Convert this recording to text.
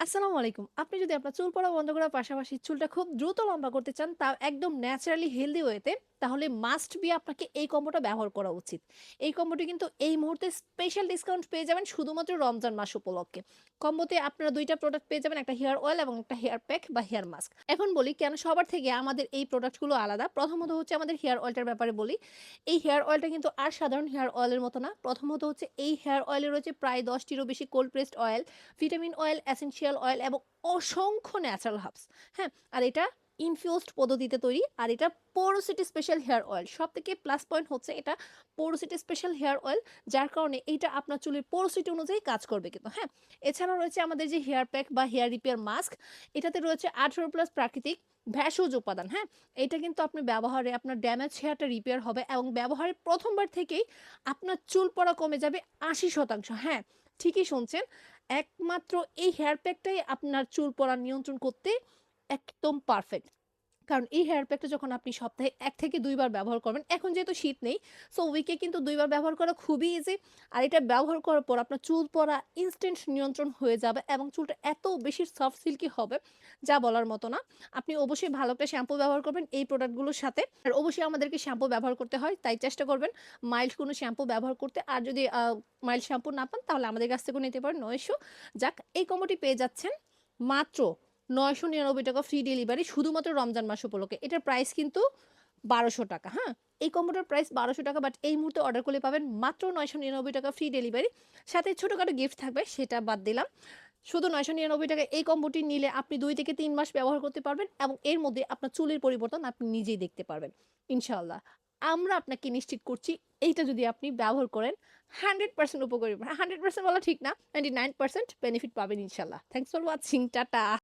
আসসালামু আলাইকুম। আপনি যদি আপনার চুল পড়া বন্ধ করার পাশাপাশি চুলটা খুব দ্রুত লম্বা করতে চান, তাও একদম ন্যাচারালি হেলথি ওয়েতে, তাহলে মাস্ট বি আপনাকে এই কম্বোটা ব্যবহার করা উচিত। এই কম্বোটি কিন্তু এই মুহূর্তে স্পেশাল ডিসকাউন্ট পেয়ে যাবেন শুধুমাত্র রমজান মাস উপলক্ষে। কম্বোতে আপনারা ২ টা প্রোডাক্ট পেয়ে যাবেন, একটা হেয়ার অয়েল এবং একটা হেয়ার প্যাক বা হেয়ার মাস্ক। এখন বলি কেন সবার থেকে আমাদের এই প্রোডাক্টগুলো আলাদা। প্রথমত হচ্ছে আমাদের হেয়ার অয়েলটার ব্যাপারে বলি। এই হেয়ার অয়েলটা কিন্তু আর সাধারণ হেয়ার অয়েলের মতো না। প্রথমত হচ্ছে এই হেয়ার অয়েলে রয়েছে প্রায় ১০ টিরও বেশি cold pressed oil, vitamin oil, essential oil এবং অসংখ্য ন্যাচারাল হার্বস। হ্যাঁ? আর এটা ইনফিউজড পদ্ধতিতে তৈরি। আর এটা পোরোসিটি স্পেশাল হেয়ার অয়েল। সবথেকে প্লাস পয়েন্ট হচ্ছে এটা পোরোসিটি স্পেশাল হেয়ার অয়েল, যার কারণে এইটা আপনার চুলের পোরোসিটি অনুযায়ী কাজ করবে কিন্তু, হ্যাঁ? এছাড়াও রয়েছে আমাদের যে হেয়ার প্যাক বা হেয়ার রিপেয়ার মাস্ক, এটাতে রয়েছে ১৮+ প্রাকৃতিক ভেষজ উপাদান, হ্যাঁ? এটা কিন্তু আপনি ব্যবহারে আপনার ড্যামেজ হেয়ারটা রিপেয়ার হবে এবং ব্যবহারের ১ম বার থেকেই আপনার চুল পড়া কমে যাবে ৮০%। হ্যাঁ, ঠিকই শুনছেন। একমাত্র এই হেয়ার প্যাকটাই আপনার চুল পড়া নিয়ন্ত্রণ করতে একদম পারফেক্ট। কারণ এই হেয়ার প্যাকটা যখন আপনি সপ্তাহে ১ থেকে ২ বার ব্যবহার করবেন, এখন যেহেতু শীত নেই, সো উইকে কিন্তু ২ বার ব্যবহার করা খুবই ইজি। আর এটা ব্যবহার করার পর আপনার চুল পড়া ইনস্ট্যান্ট নিয়ন্ত্রণ হয়ে যাবে এবং চুলটা এত বেশি সফট সিল্কি হবে, যা বলার মতো না। আপনি অবশ্যই ভালো একটা শ্যাম্পু ব্যবহার করবেন এই প্রোডাক্টগুলোর সাথে। আর অবশ্যই আমাদেরকে শ্যাম্পু ব্যবহার করতে হয়, তাই চেষ্টা করবেন মাইল্ড কোনো শ্যাম্পু ব্যবহার করতে। আর যদি মাইল্ড শ্যাম্পু না পান তাহলে আমাদের কাছ থেকেও নিতে পারেন, নো ইস্যু। যাক, এই কম্বোটি পেয়ে যাচ্ছেন মাত্র ৳৯৯৯ ফ্রি ডেলিভারি শুধুমাত্র রমজান মাস উপলক্ষে। এটার প্রাইস কিন্তু ৳১২০০, হ্যাঁ? এই কম্বোটার প্রাইস ৳১২০০, বাট এই মুহূর্তে অর্ডার করলে পাবেন মাত্র ৳৯৯৯ ফ্রি ডেলিভারি। সাথে ছোটখাটো গিফট থাকবে, সেটা বাদ দিলাম। শুধু ৳৯৯৯ এই কম্বোটি নিলে আপনি ২ থেকে ৩ মাস ব্যবহার করতে পারবেন এবং এর মধ্যে আপনার চুলের পরিবর্তন আপনি নিজেই দেখতে পারবেন ইনশাআল্লাহ। আমরা আপনাকে নিশ্চিত করছি এইটা যদি আপনি ব্যবহার করেন 100% উপকারী হবে। 100% বলা ঠিক না, 99% বেনিফিট পাবেন ইনশাআল্লাহ। Thanks for watching. টাটা।